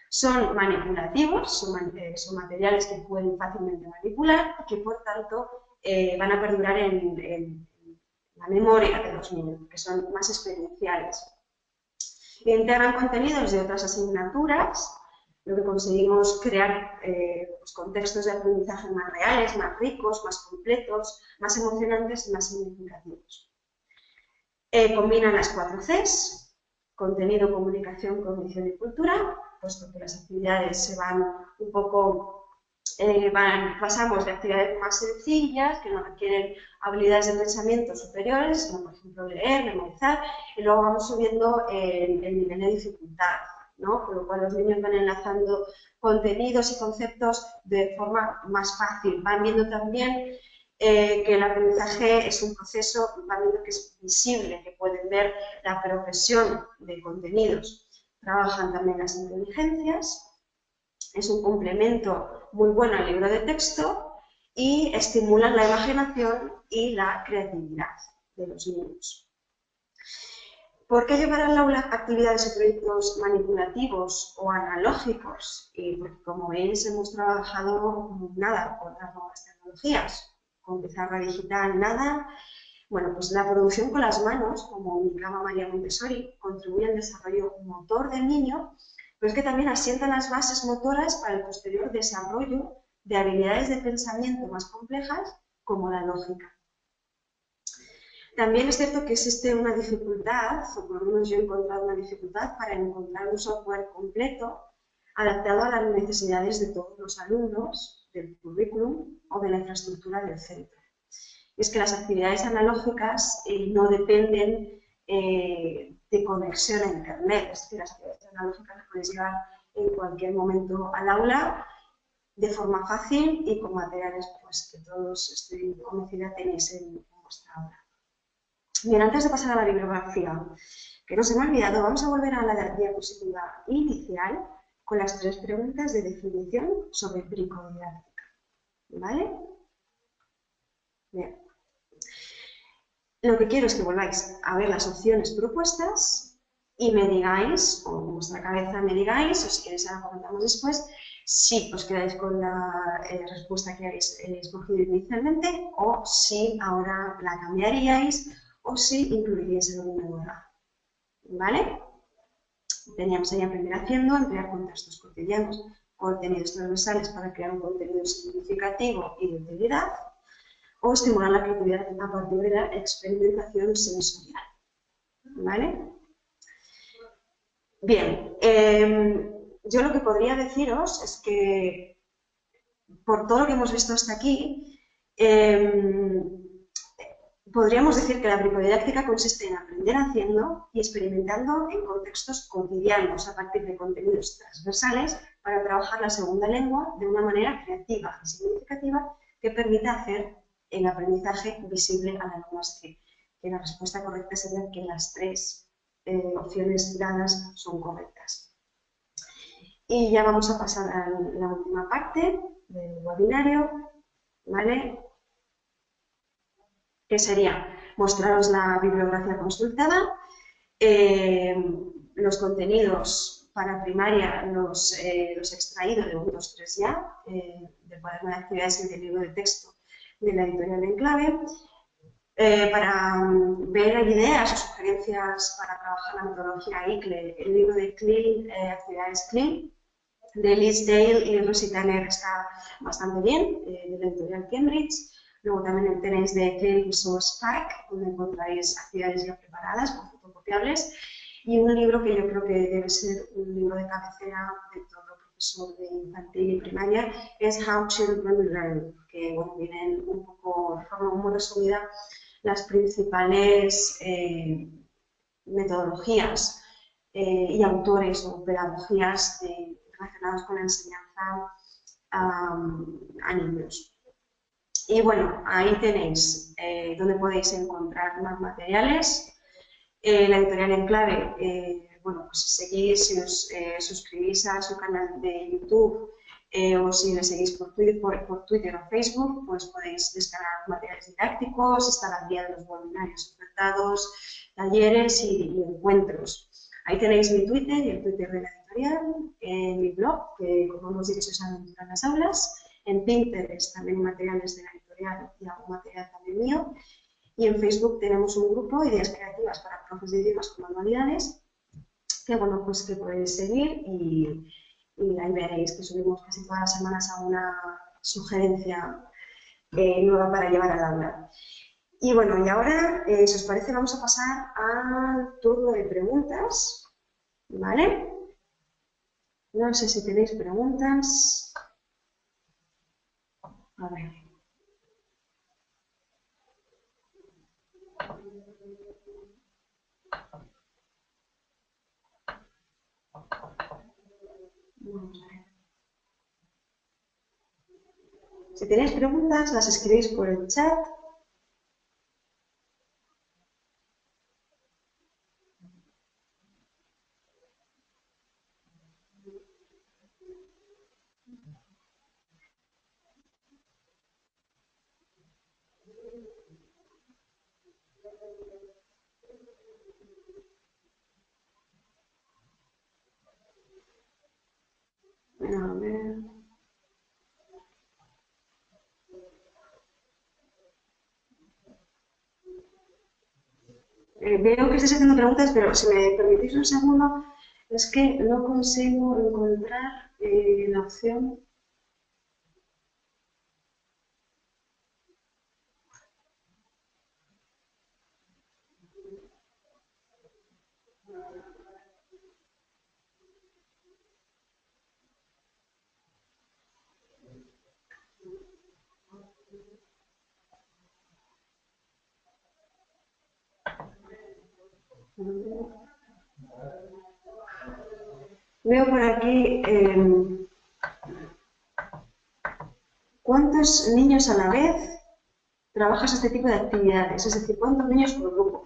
Son manipulativos, son materiales que pueden fácilmente manipular y que por tanto van a perdurar en la memoria de los niños, que son más experienciales. Integran contenidos de otras asignaturas, lo que conseguimos crear pues contextos de aprendizaje más reales, más ricos, más completos, más emocionantes y más significativos. Combinan las 4 Cs, contenido, comunicación, cognición y cultura, puesto que las actividades se van un poco, pasamos de actividades más sencillas, que no requieren habilidades de pensamiento superiores, como por ejemplo leer, memorizar, y luego vamos subiendo el nivel de dificultad, ¿no? Con lo cual los niños van enlazando contenidos y conceptos de forma más fácil, van viendo también que el aprendizaje es un proceso, van viendo que es visible, que pueden ver la progresión de contenidos. Trabajan también las inteligencias, es un complemento muy bueno al libro de texto y estimulan la imaginación y la creatividad de los niños. ¿Por qué llevar al aula actividades y proyectos manipulativos o analógicos? Porque, como veis, hemos trabajado nada con las nuevas tecnologías, con pizarra digital, nada. Bueno, pues la producción con las manos, como indicaba María Montessori, contribuye al desarrollo motor del niño, pero es que también asientan las bases motoras para el posterior desarrollo de habilidades de pensamiento más complejas, como la lógica. También es cierto que existe una dificultad, o por lo menos yo he encontrado una dificultad para encontrar un software completo adaptado a las necesidades de todos los alumnos, del currículum o de la infraestructura del centro. Es que las actividades analógicas no dependen de conexión a internet, es decir, las actividades analógicas las podéis llevar en cualquier momento al aula de forma fácil y con materiales pues, que todos, estoy convencida, tenéis en vuestra aula. Bien, antes de pasar a la bibliografía, que no se me ha olvidado, vamos a volver a la diapositiva inicial con las 3 preguntas de definición sobre bricodidáctica. ¿Vale? Bien. lo que quiero es que volváis a ver las opciones propuestas y me digáis, o en vuestra cabeza me digáis, o si queréis ahora comentamos después, si os quedáis con la respuesta que habéis escogido inicialmente o si ahora la cambiaríais o si incluiríais alguna nueva. ¿Vale? Teníamos ahí aprender haciendo, emplear contextos cotidianos, contenidos transversales para crear un contenido significativo y de utilidad, o estimular la creatividad a partir de la experimentación sensorial. ¿Vale? Bien, yo lo que podría deciros es que por todo lo que hemos visto hasta aquí, podríamos decir que la bricodidáctica consiste en aprender haciendo y experimentando en contextos cotidianos a partir de contenidos transversales para trabajar la segunda lengua de una manera creativa y significativa que permita hacer el aprendizaje visible al alumno. Es decir, que la respuesta correcta sería que las tres opciones dadas son correctas. Y ya vamos a pasar a la última parte del webinario, ¿vale? Que sería mostraros la bibliografía consultada, los contenidos para primaria los he extraído de 1, 2, 3 ya, del cuaderno de actividades y del libro de texto de la editorial Enclave, para ver ideas o sugerencias para trabajar la metodología ICLE, el libro de CLIL, actividades CLIL, de Liz Dale y Rosie Tanner está bastante bien, de la editorial Cambridge. Luego también tenéis de CLIL Resource Pack, donde encontraréis actividades ya preparadas, fotocopiables, y un libro que yo creo que debe ser un libro de cabecera de todo profesor de infantil y primaria, es How Children Learn, que bueno, vienen un poco de forma muy resumida las principales metodologías y autores o pedagogías relacionados con la enseñanza a niños. Y bueno, ahí tenéis donde podéis encontrar más materiales. La editorial Enclave, bueno, pues si seguís, si os suscribís a su canal de YouTube o si le seguís por Twitter o Facebook, pues podéis descargar materiales didácticos, está la guía de los webinarios ofertados, talleres y encuentros. Ahí tenéis mi Twitter y el Twitter de la editorial, mi blog, que como hemos dicho es Aventura en las Aulas, en Pinterest también materiales de la editorial y algún material también mío, y en Facebook tenemos un grupo, Ideas Creativas para Profes de Idiomas con Manualidades, que bueno, pues que podéis seguir y ahí veréis que subimos casi todas las semanas alguna sugerencia nueva para llevar al aula. Y bueno, y ahora, si os parece, vamos a pasar al turno de preguntas, ¿vale? No sé si tenéis preguntas. A ver. Si tenéis preguntas, las escribís por el chat. A ver. Veo que estáis haciendo preguntas, pero si me permitís un segundo, es que no consigo encontrar la opción. Veo por aquí ¿cuántos niños a la vez trabajas este tipo de actividades? Es decir, ¿cuántos niños por grupo?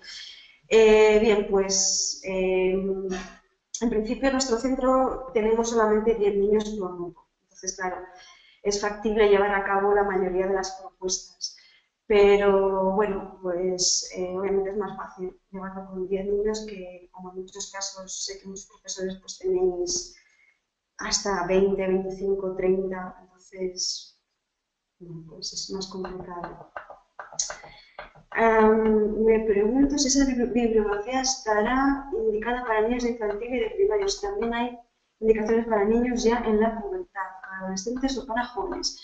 Bien, pues en principio en nuestro centro tenemos solamente 10 niños por grupo. Entonces, claro, es factible llevar a cabo la mayoría de las propuestas. Pero bueno, pues obviamente es más fácil llevarlo con 10 niños que, como en muchos casos, sé que muchos profesores pues tenéis hasta 20, 25, 30, entonces bueno, pues es más complicado. Me pregunto si esa bibliografía estará indicada para niños de infantil y de primaria. También hay indicaciones para niños ya en la pubertad, para adolescentes o para jóvenes.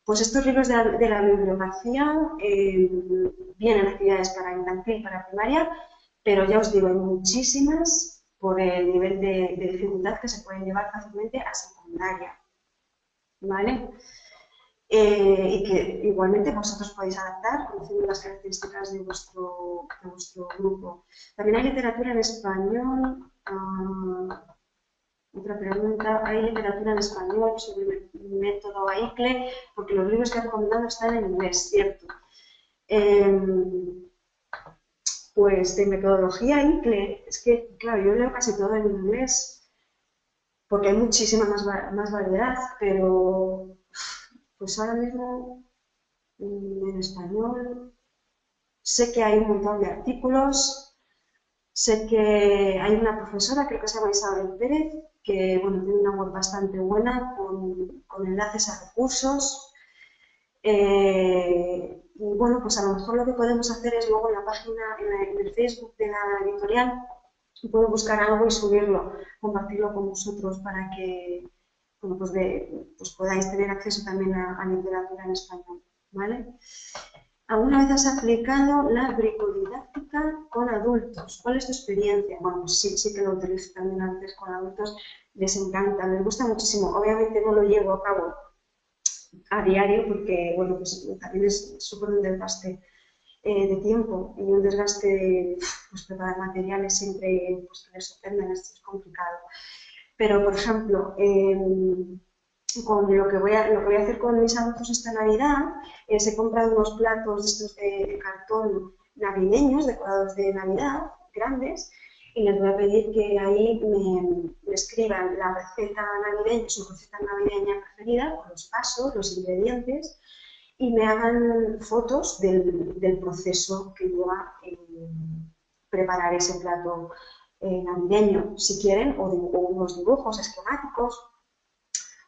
Pues estos libros de la bibliografía vienen actividades para infantil y para primaria, pero ya os digo, hay muchísimas por el nivel de dificultad que se pueden llevar fácilmente a secundaria. ¿Vale? Y que igualmente vosotros podéis adaptar conociendo las características de vuestro grupo. También hay literatura en español. Otra pregunta, ¿hay literatura en español sobre el método AICLE? Porque los libros que han recomendado están en inglés, ¿cierto? Pues de metodología AICLE, es que, claro, yo leo casi todo en inglés porque hay muchísima más variedad, pero pues ahora mismo en español sé que hay un montón de artículos, sé que hay una profesora, creo que se llama Isabel Pérez, que bueno, tiene una web bastante buena con enlaces a recursos. Y bueno, pues a lo mejor lo que podemos hacer es luego en la página, en el Facebook de la editorial, puedo buscar algo y subirlo, compartirlo con vosotros para que bueno, pues podáis tener acceso también a literatura en español, ¿vale? ¿Alguna vez has aplicado la bricodidáctica con adultos? ¿Cuál es tu experiencia? Bueno, pues sí que lo utilizo también antes con adultos, les encanta, les gusta muchísimo. Obviamente no lo llevo a cabo a diario porque, bueno, pues también supone un desgaste de tiempo y un desgaste, pues preparar materiales siempre pues, que les sorprendan, es complicado. Pero, por ejemplo, con lo que voy a hacer con mis adultos esta Navidad es he comprado unos platos de estos de cartón navideños, decorados de Navidad, grandes, y les voy a pedir que ahí me escriban la receta navideña, su receta navideña preferida, con los pasos, los ingredientes, y me hagan fotos del proceso que lleva preparar ese plato navideño, si quieren, o unos dibujos esquemáticos.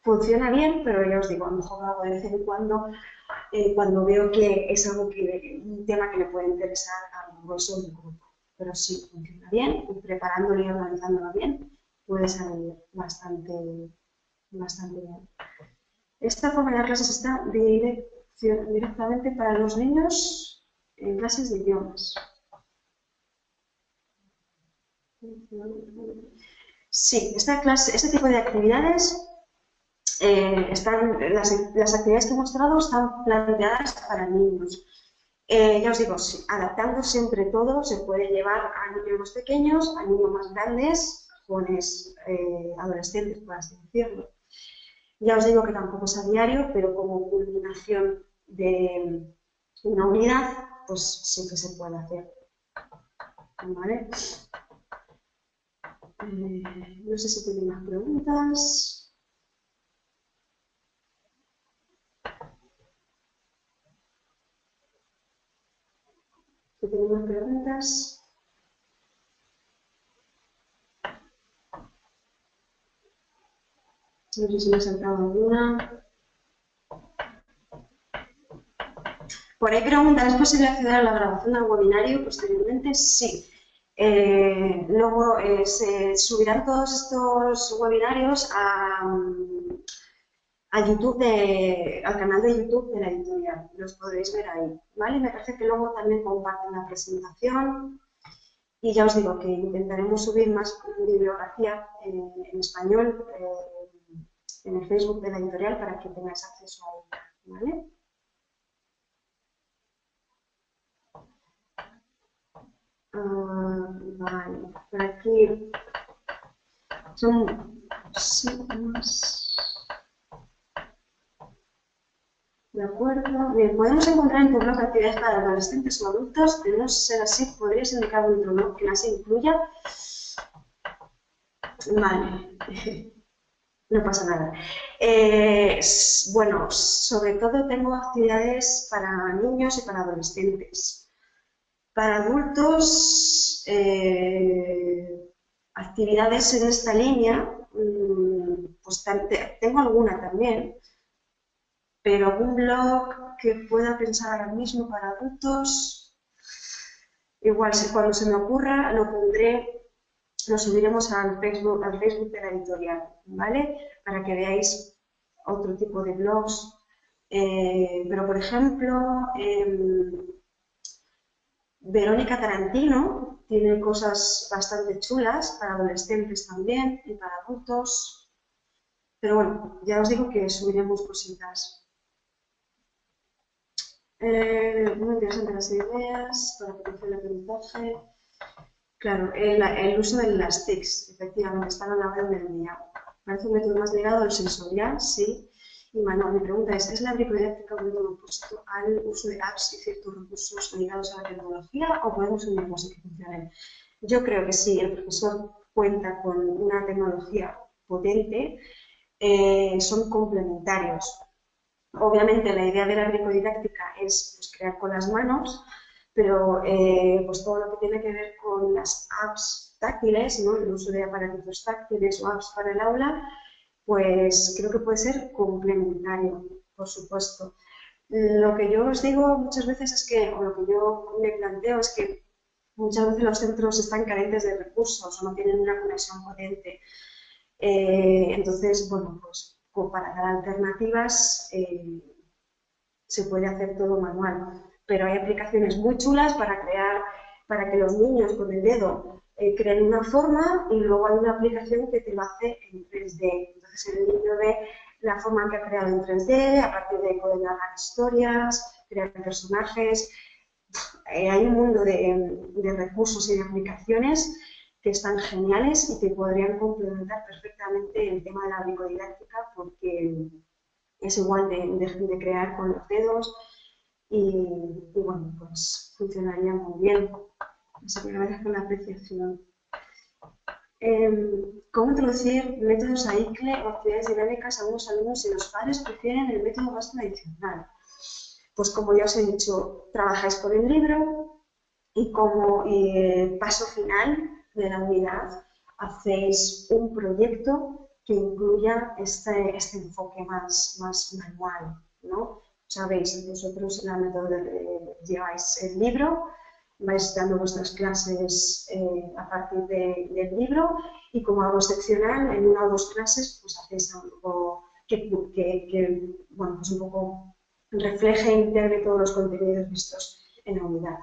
Funciona bien, pero ya os digo, a lo mejor lo hago de vez en cuando veo que es algo un tema que le puede interesar al grueso del grupo. Pero sí, funciona bien, y preparándolo y organizándolo bien, puede salir bastante bien. Esta forma de clases está directamente para los niños en clases de idiomas. Sí, este tipo de actividades las actividades que he mostrado están planteadas para niños. Ya os digo, adaptando siempre todo, se puede llevar a niños más pequeños, a niños más grandes, jóvenes, adolescentes, por así decirlo. Ya os digo que tampoco es a diario, pero como culminación de una unidad, pues sí que se puede hacer. ¿Vale? No sé si tenéis más preguntas. Si tenéis más preguntas. No sé si me ha saltado alguna. Por ahí preguntan, ¿es posible acceder a la grabación del webinario posteriormente? Sí. Luego se subirán todos estos webinarios a YouTube al canal de YouTube de la editorial. Los podréis ver ahí, ¿vale? Me parece que luego también comparten la presentación y ya os digo que intentaremos subir más bibliografía en español en el Facebook de la editorial para que tengáis acceso a ella, ¿vale? Vale, por aquí son más. De acuerdo. Bien, podemos encontrar en tu blog actividades para adolescentes o adultos. De no ser así, ¿podrías indicar un blog que las incluya? Vale. No pasa nada. Bueno, sobre todo tengo actividades para niños y para adolescentes. Para adultos, actividades en esta línea, pues tengo alguna también, pero algún blog que pueda pensar ahora mismo para adultos, igual si cuando se me ocurra lo pondré, lo subiremos al Facebook de la editorial, ¿vale? Para que veáis otro tipo de blogs. Pero, por ejemplo, Verónica Tarantino tiene cosas bastante chulas para adolescentes también y para adultos. Pero bueno, ya os digo que subiremos cositas. Muy interesante las ideas para potenciar el aprendizaje. Claro, el uso de las TICs, efectivamente, están a la orden del día. Parece un método más ligado al sensorial, sí. Y Manuel, mi pregunta es la bricodidáctica un método opuesto al uso de apps y ciertos recursos ligados a la tecnología o podemos unirlos y que funcionen? Yo creo que si el profesor cuenta con una tecnología potente, son complementarios. Obviamente la idea de la bricodidáctica es pues, crear con las manos, pero pues todo lo que tiene que ver con las apps táctiles, ¿no? El uso de aparatitos táctiles o apps para el aula, pues creo que puede ser complementario, por supuesto. Lo que yo os digo muchas veces es que, o lo que yo me planteo es que muchas veces los centros están carentes de recursos o no tienen una conexión potente. Entonces, bueno, pues para dar alternativas se puede hacer todo manual, pero hay aplicaciones muy chulas para crear, para que los niños con el dedo creen una forma y luego hay una aplicación que te lo hace en 3D. Entonces el niño ve la forma que ha creado en 3D, a partir de ahí puede narrar historias, crear personajes. Hay un mundo de recursos y de aplicaciones que están geniales y que podrían complementar perfectamente el tema de la bricodidáctica porque es igual de crear con los dedos y bueno, pues funcionaría muy bien. Así que gracias por la apreciación. ¿Cómo introducir métodos AICLE o actividades dinámicas a unos alumnos si los padres prefieren el método más tradicional? Pues como ya os he dicho, trabajáis con el libro y como paso final de la unidad hacéis un proyecto que incluya este enfoque más manual, ¿no? Sabéis, vosotros en la metodología lleváis el libro, vais dando vuestras clases a partir del libro y como algo excepcional, en una o dos clases, pues hacéis algo que bueno, pues un poco refleje e integre todos los contenidos vistos en la unidad.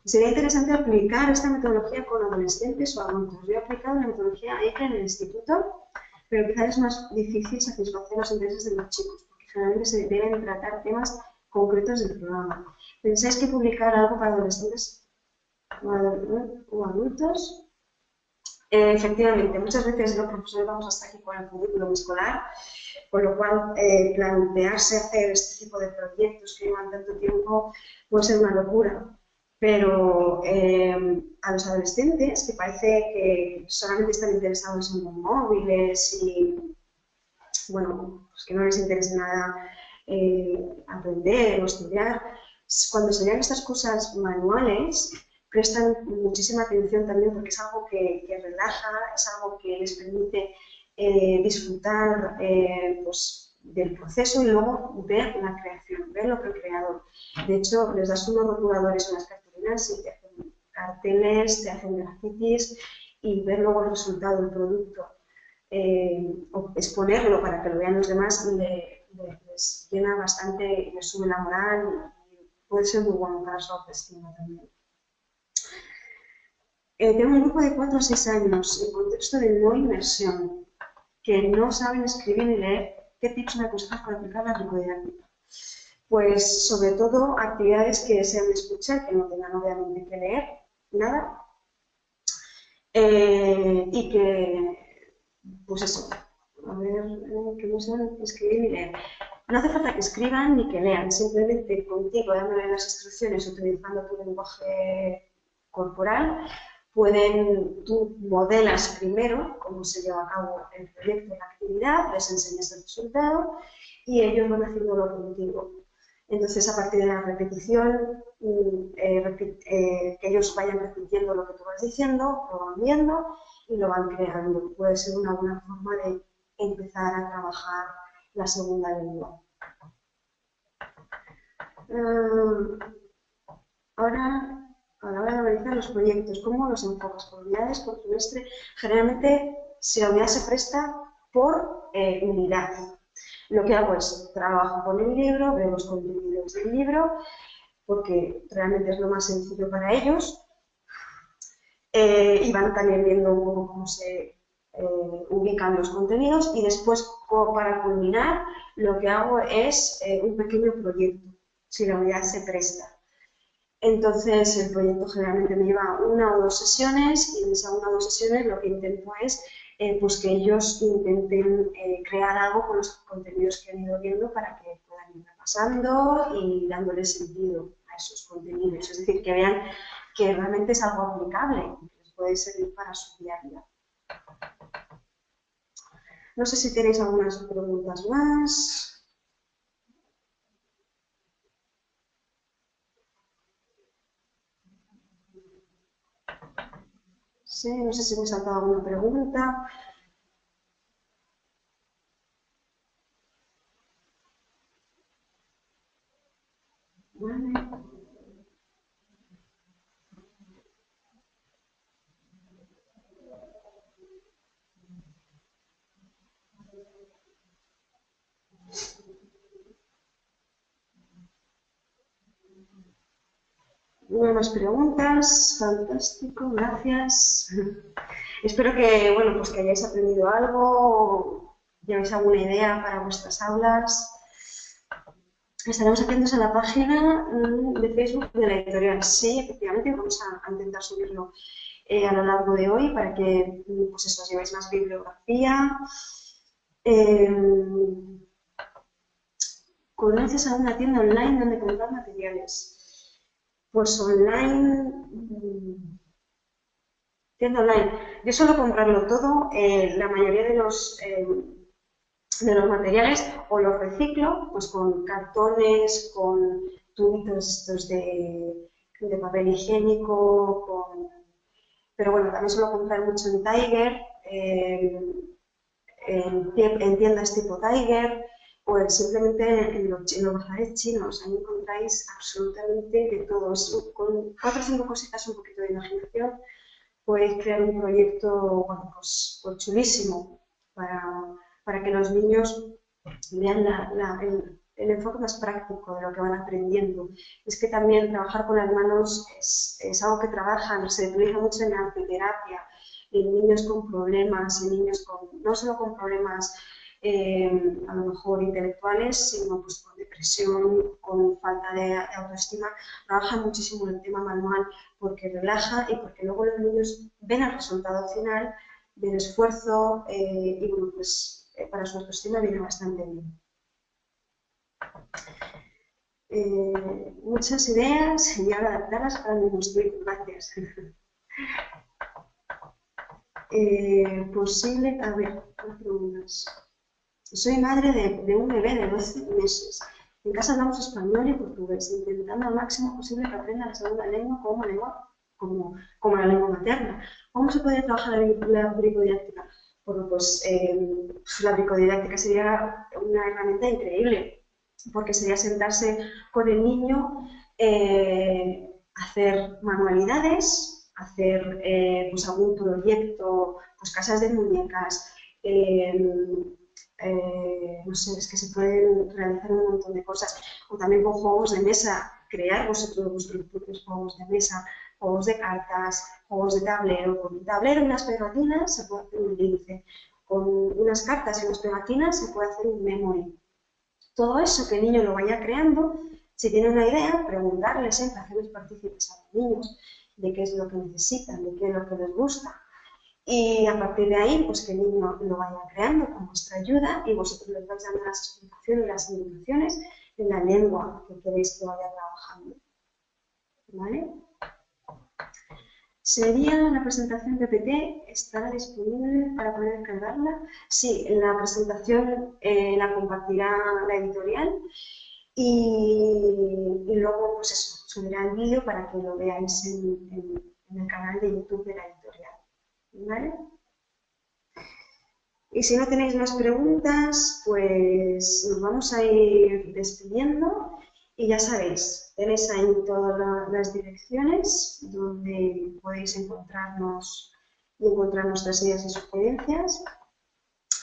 Sería interesante aplicar esta metodología con adolescentes o adultos. Yo he aplicado la metodología EICLE en el instituto, pero quizás es más difícil satisfacer los intereses de los chicos, porque generalmente se deben tratar temas concretos del programa. ¿Pensáis que publicar algo para adolescentes o adultos? Efectivamente, muchas veces los profesores vamos hasta aquí con el currículum escolar, con lo cual plantearse hacer este tipo de proyectos que llevan tanto tiempo puede ser una locura. Pero a los adolescentes que parece que solamente están interesados en los móviles y bueno, pues que no les interesa nada aprender o estudiar, cuando se vean estas cosas manuales, prestan muchísima atención también porque es algo que relaja, es algo que les permite disfrutar pues, del proceso y luego ver la creación, ver lo que el creador. De hecho, les das unos rotuladores, unas cartulinas y te hacen carteles, te hacen grafitis y ver luego el resultado del producto. O exponerlo para que lo vean los demás les llena bastante y les sube la moral y puede ser muy bueno para su autoestima también. Tengo un grupo de 4 a 6 años en contexto de no inmersión que no saben escribir ni leer. ¿Qué tips me aconsejas para aplicar la bricodidáctica? Pues sobre todo actividades que sean de escuchar, que no tengan obviamente que leer nada y que pues eso, a ver, que no saben escribir ni leer. No hace falta que escriban ni que lean, simplemente contigo dándole las instrucciones utilizando tu lenguaje corporal, tú modelas primero cómo se lleva a cabo el proyecto, la actividad, les enseñas el resultado y ellos van haciéndolo contigo. Entonces, a partir de la repetición, que ellos vayan repitiendo lo que tú vas diciendo, lo van viendo y lo van creando. Puede ser una buena forma de empezar a trabajar la segunda lengua. Ahora, a la hora de analizar los proyectos, ¿cómo los enfocas? ¿Por unidades, por trimestre? Generalmente, si la unidad se presta por unidad. Lo que hago es trabajo con el libro, veo los contenidos del libro, porque realmente es lo más sencillo para ellos, y van también viendo un poco cómo se ubican los contenidos, y después, para culminar, lo que hago es un pequeño proyecto, si la unidad se presta. Entonces, el proyecto generalmente me lleva 1 o 2 sesiones, y en esas 1 o 2 sesiones lo que intento es pues que ellos intenten crear algo con los contenidos que han ido viendo para que puedan ir repasando y dándole sentido a esos contenidos. Es decir, que vean que realmente es algo aplicable y que les puede servir para su día a día. No sé si tenéis algunas preguntas más. Sí, no sé si me he saltado alguna pregunta. Vale. No más preguntas. Fantástico, gracias. Espero que, bueno, pues que hayáis aprendido algo, llevéis alguna idea para vuestras aulas. Estaremos atentos a la página de Facebook de la editorial. Sí, efectivamente, vamos a intentar subirlo a lo largo de hoy para que, pues eso, os llevéis más bibliografía. ¿Conoces alguna tienda online donde comprar materiales? Pues online, tienda online. Yo suelo comprarlo todo, la mayoría de los materiales o los reciclo, pues con cartones, con tubitos estos de papel higiénico, pero bueno, también suelo comprar mucho en Tiger, en tiendas tipo Tiger, o simplemente en los bazares chinos. Ahí encontráis absolutamente de todo. Con 4 o 5 cositas, un poquito de imaginación, podéis crear un proyecto, bueno, pues chulísimo para que los niños vean el enfoque más práctico de lo que van aprendiendo. Es que también trabajar con las manos es algo que trabajan, se utiliza mucho en la arteterapia, en niños con problemas, en niños no solo con problemas a lo mejor intelectuales, sino pues con depresión, con falta de autoestima. Trabajan muchísimo en el tema manual porque relaja y porque luego los niños ven el resultado final del esfuerzo y bueno, pues para su autoestima viene bastante bien. Muchas ideas y ahora adaptarlas para el mismo. Gracias. Posible, a ver, más preguntas. Soy madre de un bebé de 12 meses. En casa hablamos español y portugués, intentando al máximo posible que aprenda la segunda lengua como la lengua materna. ¿Cómo se puede trabajar la bricodidáctica? Bueno, pues la bricodidáctica sería una herramienta increíble, porque sería sentarse con el niño, hacer manualidades, hacer pues algún proyecto, pues casas de muñecas, no sé, es que se pueden realizar un montón de cosas, o también con juegos de mesa, crear vosotros vuestros propios juegos de mesa, juegos de cartas, juegos de tablero. Con un tablero y unas pegatinas se puede hacer un lince, con unas cartas y unas pegatinas se puede hacer un memory. Todo eso que el niño lo vaya creando, si tiene una idea, preguntarles, hacerles partícipes a los niños de qué es lo que necesitan, de qué es lo que les gusta. Y a partir de ahí, pues que el niño lo vaya creando con vuestra ayuda y vosotros les vais dando las explicaciones y las indicaciones en la lengua que queréis que vaya trabajando. ¿Vale? Sería la presentación PPT, ¿estará disponible para poder descargarla? Sí, la presentación la compartirá la editorial y luego, pues eso, subirá el vídeo para que lo veáis en el canal de YouTube de la editorial. ¿Vale? Y si no tenéis más preguntas, pues nos vamos a ir despidiendo. Y ya sabéis, tenéis ahí todas las direcciones donde podéis encontrarnos y encontrar nuestras ideas y sugerencias.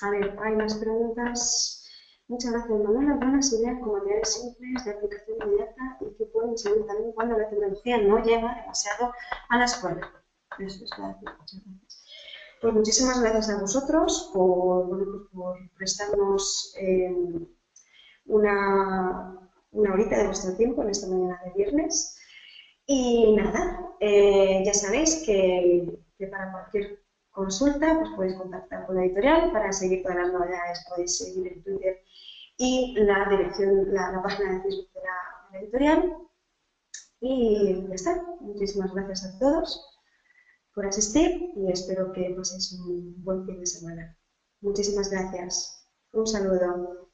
A ver, hay más preguntas. Muchas gracias, Manuel. Algunas ideas con materiales simples de aplicación inmediata y que pueden servir también cuando la tecnología no llega demasiado a la escuela. Eso es, gracias. Muchas gracias. Pues muchísimas gracias a vosotros por prestarnos una horita de vuestro tiempo en esta mañana de viernes. Y nada, ya sabéis que para cualquier consulta pues podéis contactar con la editorial. Para seguir todas las novedades podéis seguir en Twitter y la dirección, la página de Facebook de la editorial. Y ya está. Muchísimas gracias a todos por asistir y espero que paséis un buen fin de semana. Muchísimas gracias. Un saludo.